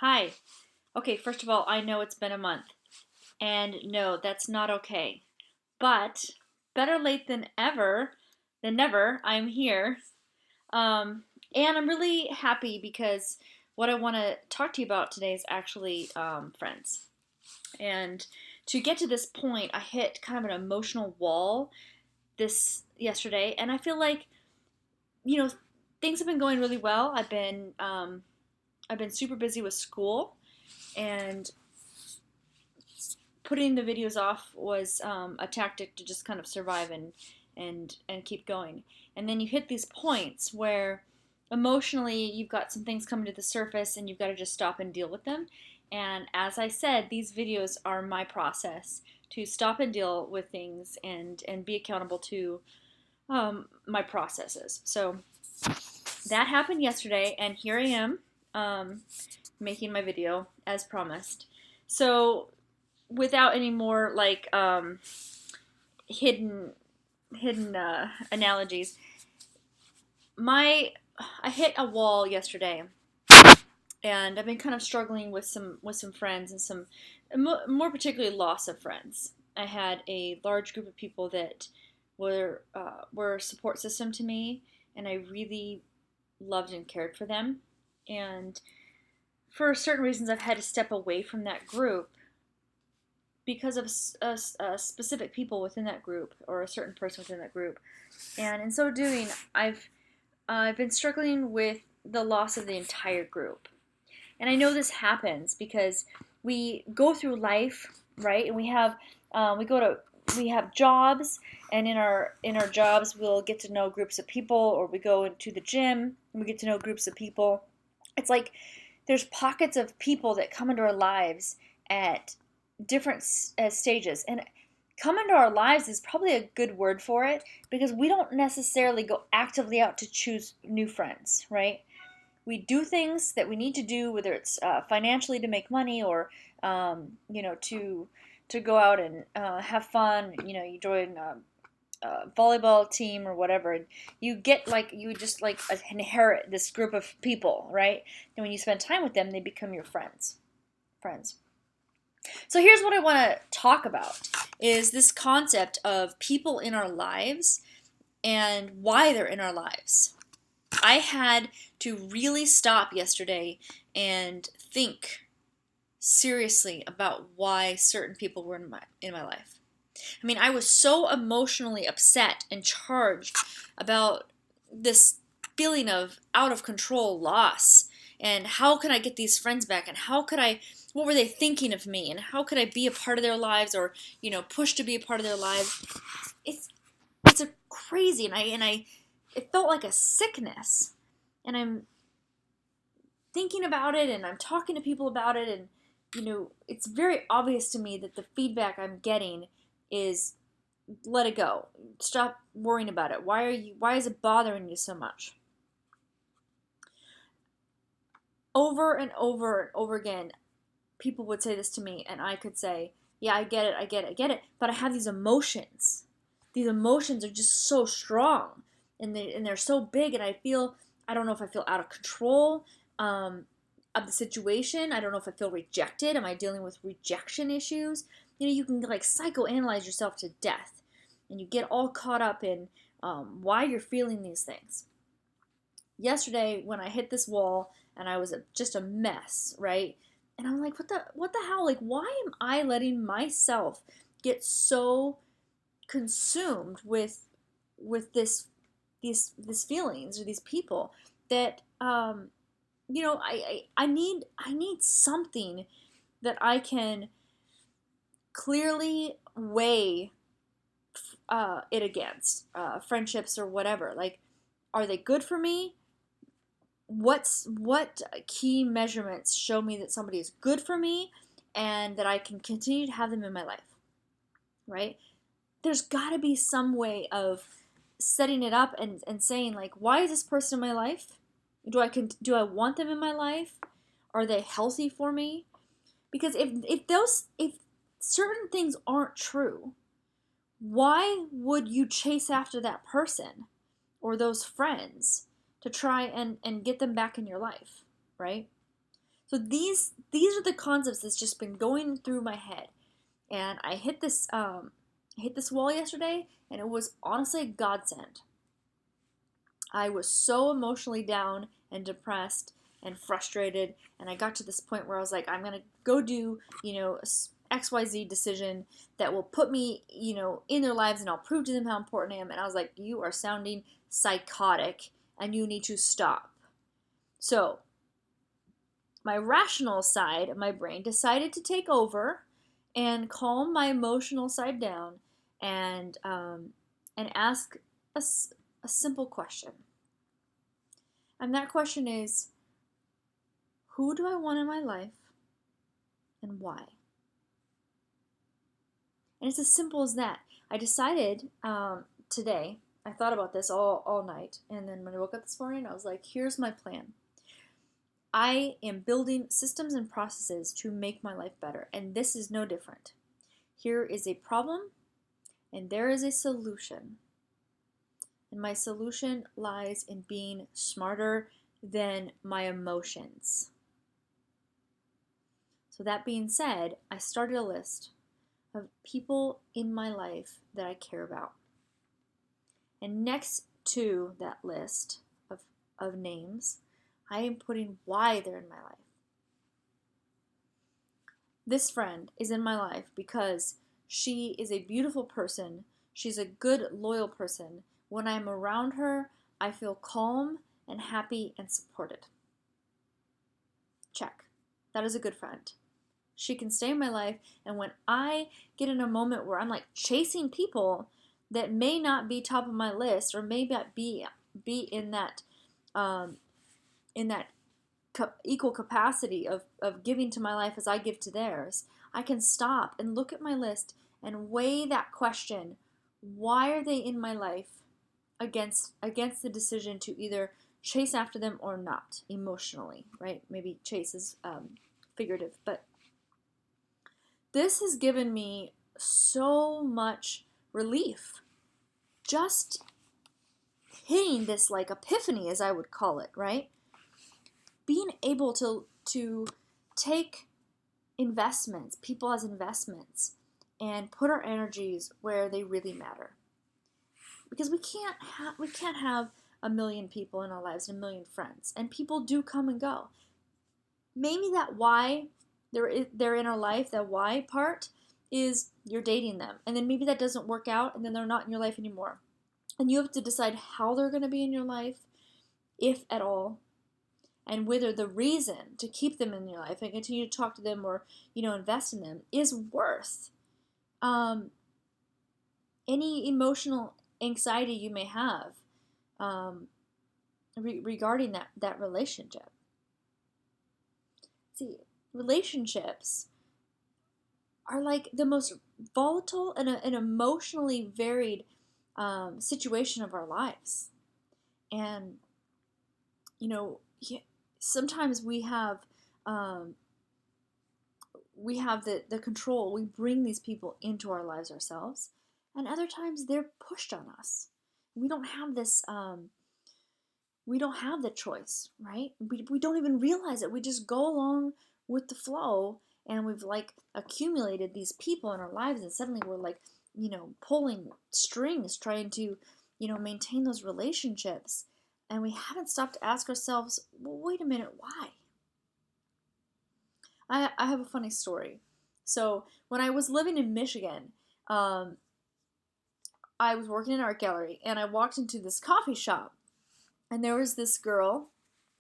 Hi. Okay, first of all, I know it's been a month. And no, that's not okay. But better late than never, I'm here. And I'm really happy because what I want to talk to you about today is actually friends. And to get to this point, I hit kind of an emotional wall this yesterday, and I feel like, you know, things have been going really well. I've been super busy with school, and putting the videos off was a tactic to just kind of survive and keep going. And then you hit these points where emotionally you've got some things coming to the surface and you've got to just stop and deal with them. And as I said, these videos are my process to stop and deal with things and be accountable to my processes. So that happened yesterday, and here I am um, making my video as promised. So without any more hidden analogies, my I hit a wall yesterday, and I've been kind of struggling with some friends and some more particularly loss of friends. I had a large group of people that were a support system to me, and I really loved and cared for them. And for certain reasons, I've had to step away from that group because of specific people within that group or a certain person within that group. And in so doing, I've been struggling with the loss of the entire group. And I know this happens because we go through life, right? And we have jobs, and in our jobs we'll get to know groups of people, or we go into the gym and we get to know groups of people. It's like there's pockets of people that come into our lives at different stages, and come into our lives is probably a good word for it, because we don't necessarily go actively out to choose new friends, right? We do things that we need to do, whether it's financially to make money, or to go out and have fun. You join volleyball team or whatever, and you just like inherit this group of people, right? And when you spend time with them, they become your friends. So here's what I want to talk about is this concept of people in our lives and why they're in our lives. I had to really stop yesterday and think seriously about why certain people were in my life. I mean, I was so emotionally upset and charged about this feeling of out of control loss, and how can I get these friends back, and what were they thinking of me, and how could I be a part of their lives, or push to be a part of their lives. It's a crazy, and I it felt like a sickness, and I'm thinking about it, and I'm talking to people about it, and it's very obvious to me that the feedback I'm getting is, let it go. Stop worrying about it. Why is it bothering you so much? Over and over and over again, people would say this to me, and I could say, yeah, I get it, I get it, I get it, but I have these emotions. These emotions are just so strong, and they're so big, and I don't know if I feel out of control of the situation. I don't know if I feel rejected. Am I dealing with rejection issues? You can like psychoanalyze yourself to death, and you get all caught up in why you're feeling these things. Yesterday, when I hit this wall and I was just a mess, right? And I'm like, what the hell? Like, why am I letting myself get so consumed with these feelings or these people that I need something that I can clearly weigh it against friendships or whatever. Like, are they good for me? What key measurements show me that somebody is good for me and that I can continue to have them in my life, right? There's got to be some way of setting it up and saying, like, why is this person in my life? Do I want them in my life? Are they healthy for me? Because if certain things aren't true, why would you chase after that person or those friends to try and get them back in your life, right? So these are the concepts that's just been going through my head. And I hit this wall yesterday, and it was honestly a godsend. I was so emotionally down and depressed and frustrated, and I got to this point where I was like, I'm gonna go do, XYZ decision that will put me, in their lives, and I'll prove to them how important I am. And I was like, you are sounding psychotic, and you need to stop. So my rational side of my brain decided to take over and calm my emotional side down, and ask a, a simple question. And that question is, who do I want in my life and why? And it's as simple as that. I decided today, I thought about this all night, and then when I woke up this morning, I was like, here's my plan. I am building systems and processes to make my life better, and this is no different. Here is a problem, and there is a solution. And my solution lies in being smarter than my emotions. So that being said, I started a list of people in my life that I care about. And next to that list of names, I am putting why they're in my life. This friend is in my life because she is a beautiful person. She's a good, loyal person. When I'm around her, I feel calm and happy and supported. Check. That is a good friend. She can stay in my life, and when I get in a moment where I'm like chasing people that may not be top of my list, or may not be in that um, equal capacity of giving to my life as I give to theirs, I can stop and look at my list and weigh that question: why are they in my life, against the decision to either chase after them or not emotionally, right? Maybe chase is figurative, but this has given me so much relief. Just hitting this like epiphany, as I would call it, right? Being able to take investments, people as investments, and put our energies where they really matter. Because we can't have a million people in our lives and a million friends, and people do come and go. Maybe that why they're in our life, that why part is you're dating them, and then maybe that doesn't work out, and then they're not in your life anymore, and you have to decide how they're going to be in your life, if at all, and whether the reason to keep them in your life and continue to talk to them, or invest in them, is worth any emotional anxiety you may have regarding that relationship. See, relationships are like the most volatile and emotionally varied situation of our lives. And, sometimes we have the control. We bring these people into our lives ourselves. And other times they're pushed on us. We don't have this, we don't have the choice, right? We don't even realize it. We just go along with the flow, and we've like accumulated these people in our lives, and suddenly we're like, pulling strings trying to, maintain those relationships. And we haven't stopped to ask ourselves, well, wait a minute, why? I have a funny story. So when I was living in Michigan, I was working in an art gallery, and I walked into this coffee shop, and there was this girl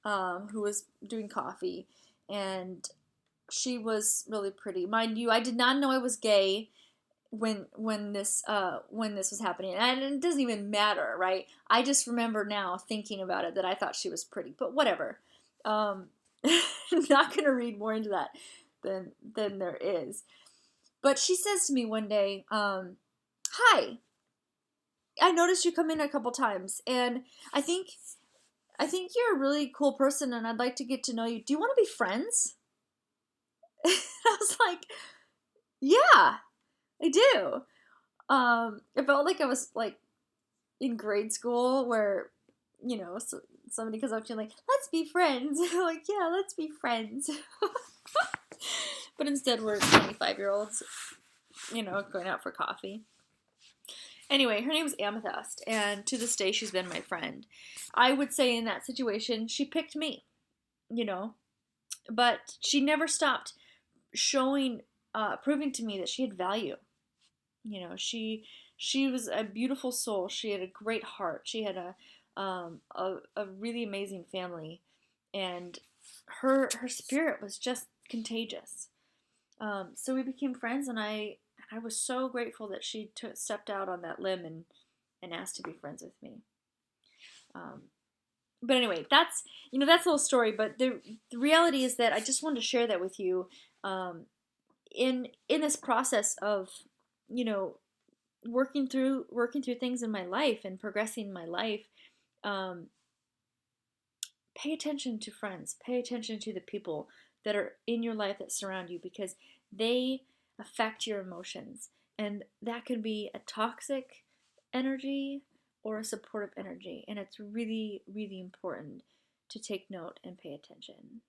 who was doing coffee, and she was really pretty. Mind you, I did not know I was gay when this was happening, and it doesn't even matter, right? I just remember now thinking about it that I thought she was pretty, but whatever. I'm not gonna read more into that than there is. But she says to me one day, "Hi, I noticed you come in a couple times, and I think you're a really cool person, and I'd like to get to know you. Do you want to be friends?" I was like, "Yeah, I do." It felt like I was like in grade school, where somebody comes up to you like, let's be friends. I'm like, yeah, let's be friends. But instead, we're 25-year-olds, going out for coffee. Anyway, her name was Amethyst, and to this day, she's been my friend. I would say in that situation, she picked me, you know, but she never stopped showing, proving to me that she had value. She was a beautiful soul. She had a great heart. She had a really amazing family, and her spirit was just contagious. So we became friends, and I was so grateful that she stepped out on that limb and asked to be friends with me. Um, but anyway, that's a little story. But the reality is that I just wanted to share that with you. In this process of you know working through things in my life and progressing my life, um, pay attention to friends. Pay attention to the people that are in your life that surround you, because they affect your emotions. And that can be a toxic energy or a supportive energy. And it's really, really important to take note and pay attention.